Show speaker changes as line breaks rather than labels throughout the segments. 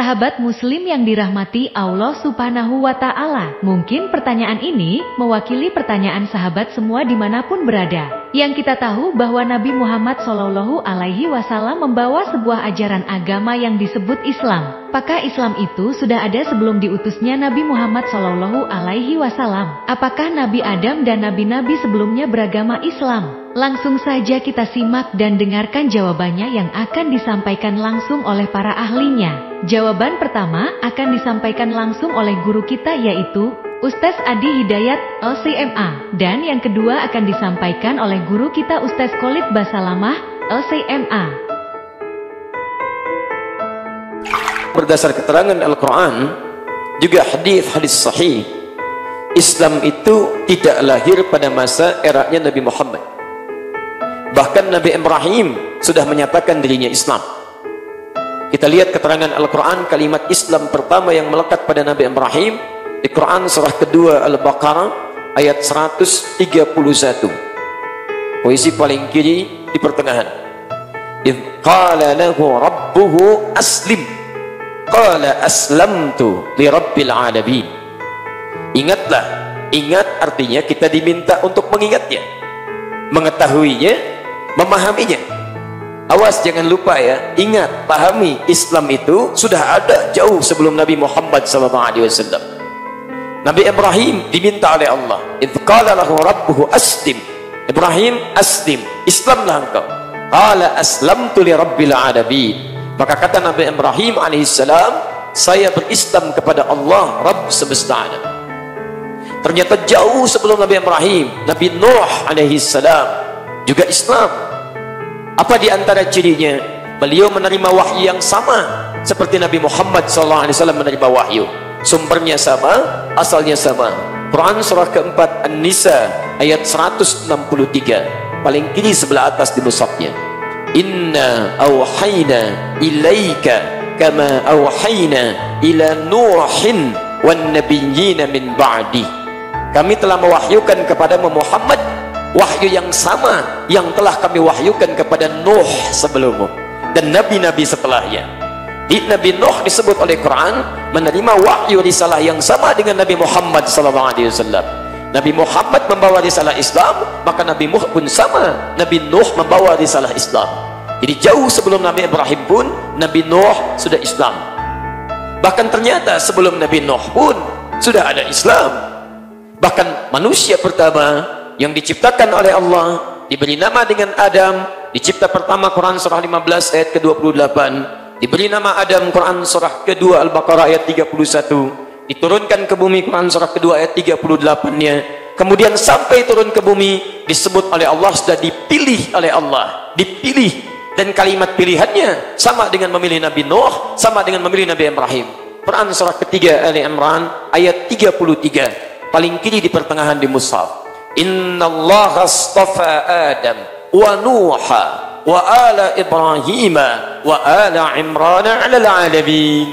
Sahabat muslim yang dirahmati Allah Subhanahu wa Ta'ala, mungkin pertanyaan ini mewakili pertanyaan sahabat semua dimanapun berada. Yang kita tahu bahwa Nabi Muhammad SAW membawa sebuah ajaran agama yang disebut Islam. Apakah Islam itu sudah ada sebelum diutusnya Nabi Muhammad SAW? Apakah Nabi Adam dan nabi-nabi sebelumnya beragama Islam? Langsung saja kita simak dan dengarkan jawabannya yang akan disampaikan langsung oleh para ahlinya. Jawaban pertama akan disampaikan langsung oleh guru kita, yaitu Ustaz Adi Hidayat, LCMA. Dan yang kedua akan disampaikan oleh guru kita Ustaz Khalid Basalamah, LCMA.
Berdasar keterangan Al-Quran, juga hadis-hadis sahih, Islam itu tidak lahir pada masa eranya Nabi Muhammad. Bahkan Nabi Ibrahim sudah menyatakan dirinya Islam. Kita lihat keterangan Al-Quran, kalimat Islam pertama yang melekat pada Nabi Ibrahim di Quran surah kedua Al-Baqarah ayat 131. Posisi paling kiri di pertengahan. Idh qala lahu rabbuhu aslim qala aslamtu li rabbil alamin. Ingatlah, ingat artinya kita diminta untuk mengingatnya, mengetahuinya, memahaminya. Awas jangan lupa ya, ingat, pahami, Islam itu sudah ada jauh sebelum Nabi Muhammad SAW. Nabi Ibrahim diminta oleh Allah, idh qala lahu rabbuhu aslim, Ibrahim aslim, Islamlah engkau. Qala aslamtu li rabbil alamin. Maka kata Nabi Ibrahim alaihissalam, saya berislam kepada Allah, Rabb semesta alam. Ternyata jauh sebelum Nabi Ibrahim, Nabi Nuh alaihissalam juga Islam. Apa di antara cirinya? Beliau menerima wahyu yang sama seperti Nabi Muhammad SAW menerima wahyu. Sumbernya sama, asalnya sama. Quran surah keempat An-Nisa ayat 163, paling kiri sebelah atas di mushafnya. Inna awhayna ilaika kama awhayna ila Nuhin wan nabiyyina min ba'di. Kami telah mewahyukan kepada Muhammad wahyu yang sama yang telah kami wahyukan kepada Nuh sebelummu dan nabi-nabi setelahnya. Di Nabi Nuh disebut oleh Quran menerima wahyu risalah yang sama dengan Nabi Muhammad SAW. Nabi Muhammad membawa risalah Islam, maka Nabi Nuh pun sama. Nabi Nuh membawa risalah Islam. Jadi jauh sebelum Nabi Ibrahim pun Nabi Nuh sudah Islam. Bahkan ternyata sebelum Nabi Nuh pun sudah ada Islam. Bahkan manusia pertama yang diciptakan oleh Allah diberi nama dengan Adam, dicipta pertama Quran surah 15 ayat ke-28, diberi nama Adam Quran surah kedua Al-Baqarah ayat 31, diturunkan ke bumi Quran surah kedua ayat 38-nya, kemudian sampai turun ke bumi disebut oleh Allah sudah dipilih oleh Allah, dipilih, dan kalimat pilihannya sama dengan memilih Nabi Nuh, sama dengan memilih Nabi Ibrahim. Quran surah ketiga Ali Imran ayat 33, paling kiri di pertengahan di mushaf. Inna Allah astafa Adam wa Nuha wa ala Ibrahim wa ala Imran ala alamin.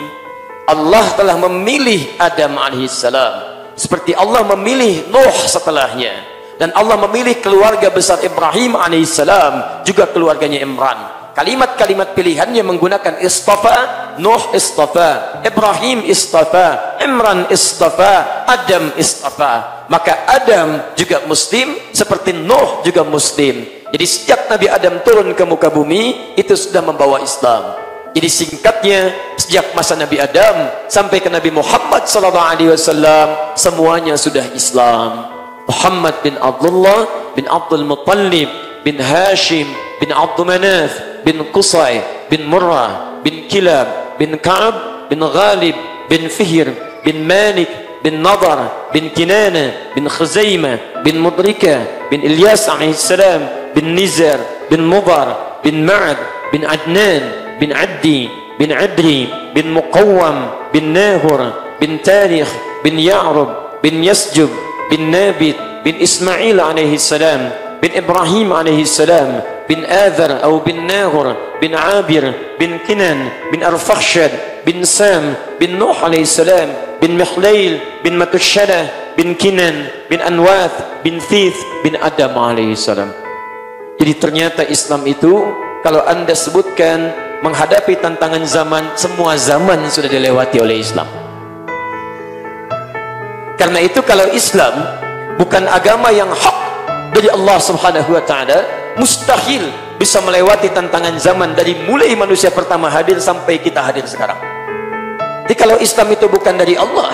Allah telah memilih Adam alaihissalam seperti Allah memilih Nuh setelahnya, dan Allah memilih keluarga besar Ibrahim alaihissalam juga keluarganya Imran. Kalimat-kalimat pilihannya menggunakan istafa, Nuh istafa, Ibrahim istafa, Imran istafa, Adam istafa. Maka Adam juga muslim seperti Nuh juga muslim. Jadi sejak Nabi Adam turun ke muka bumi itu sudah membawa Islam. Jadi singkatnya, sejak masa Nabi Adam sampai ke Nabi Muhammad SAW semuanya sudah Islam. Muhammad bin Abdullah bin Abdul Muttalib bin Hashim bin Abdul Manaf bin Qusay bin Murrah bin Kilab bin Ka'ab bin Ghalib bin Fihr bin Malik bin Nadar bin Kinana bin Khuzaimah bin Mudrika bin Ilyas alaihissalam bin Nizar bin Mudar bin Ma'ad bin Adnan bin Addi bin Adri bin Muqawwam bin Nahur bin Tarikh bin Ya'rub bin Yasjub bin Nabit bin Ismail alaihissalam bin Ibrahim alaihissalam bin Adhar atau bin Nahur bin Abir bin Kinan bin Arfakhshad bin Sam bin Nuh alaihissalam bin Mihlail bin Matushalah bin Kinan bin Anwath bin Thith bin Adam alaihissalam. Jadi ternyata Islam itu kalau anda sebutkan menghadapi tantangan zaman, semua zaman sudah dilewati oleh Islam. Karena itu kalau Islam bukan agama yang hak dari Allah Subhanahu wa taala, mustahil bisa melewati tantangan zaman dari mulai manusia pertama hadir sampai kita hadir sekarang. Jadi kalau Islam itu bukan dari Allah,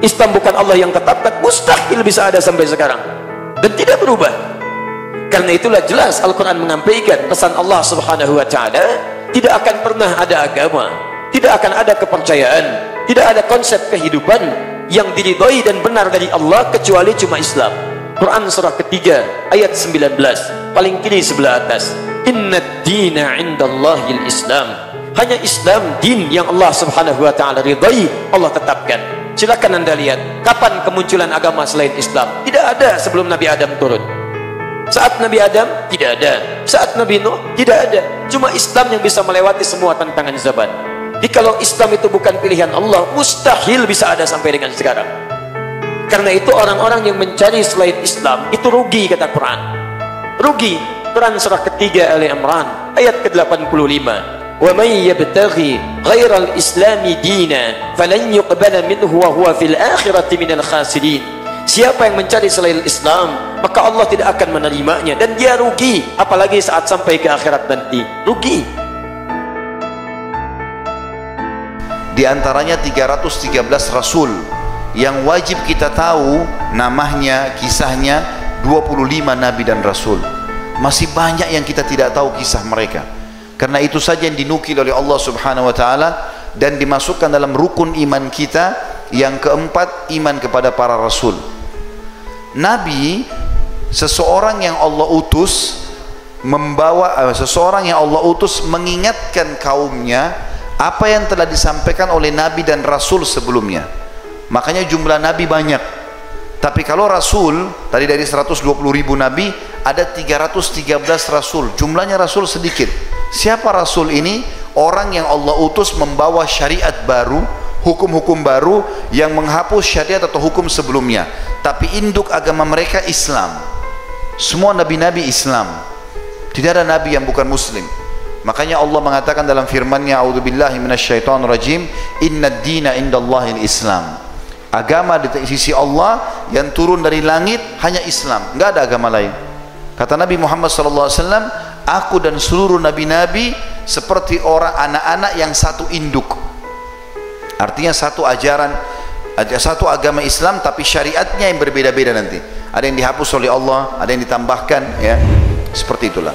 Islam bukan Allah yang tetapkan, mustahil bisa ada sampai sekarang dan tidak berubah. Karena itulah jelas Al-Quran menyampaikan pesan Allah Subhanahu wa taala, tidak akan pernah ada agama, tidak akan ada kepercayaan, tidak ada konsep kehidupan yang diridhoi dan benar dari Allah kecuali cuma Islam. Quran surah ketiga ayat 19 paling kiri sebelah atas, innad dina indallahil Islam, hanya Islam din yang Allah Subhanahu wa taala ridhai, Allah tetapkan. Silakan Anda lihat kapan kemunculan agama selain Islam. Tidak ada sebelum Nabi Adam turun. Saat Nabi Adam tidak ada, saat Nabi Nuh tidak ada. Cuma Islam yang bisa melewati semua tantangan zaman. Jadi kalau Islam itu bukan pilihan Allah, mustahil bisa ada sampai dengan sekarang. Karena itu orang-orang yang mencari selain Islam itu rugi, kata Quran. Rugi. Quran surah ketiga Ali Imran ayat ke-85. Wa may yabtaghi ghairal islami dina falan yuqbala minhu wa huwa fil akhirati minal khasirin. Siapa yang mencari selain Islam, maka Allah tidak akan menerimanya dan dia rugi, apalagi saat sampai ke akhirat nanti. Rugi.
Di antaranya 313 rasul yang wajib kita tahu namanya, kisahnya, 25 nabi dan rasul. Masih banyak yang kita tidak tahu kisah mereka. Karena itu saja yang dinukil oleh Allah Subhanahu wa taala dan dimasukkan dalam rukun iman kita yang keempat, iman kepada para rasul. Nabi, seseorang yang Allah utus seseorang yang Allah utus mengingatkan kaumnya apa yang telah disampaikan oleh nabi dan rasul sebelumnya. Makanya jumlah nabi banyak. Tapi kalau rasul, tadi dari 120.000 nabi ada 313 rasul. Jumlahnya rasul sedikit. Siapa rasul ini? Orang yang Allah utus membawa syariat baru, hukum-hukum baru yang menghapus syariat atau hukum sebelumnya. Tapi induk agama mereka Islam. Semua nabi-nabi Islam. Tidak ada nabi yang bukan muslim. Makanya Allah mengatakan dalam firman-Nya, a'udzubillahi minasyaitonirrajim, innad dina indallahil Islam. Agama di sisi Allah yang turun dari langit hanya Islam, enggak ada agama lain. Kata Nabi Muhammad SAW, aku dan seluruh nabi-nabi seperti orang anak-anak yang satu induk. Artinya satu ajaran, satu agama Islam, tapi syariatnya yang berbeda-beda nanti. Ada yang dihapus oleh Allah, ada yang ditambahkan, ya. Seperti itulah.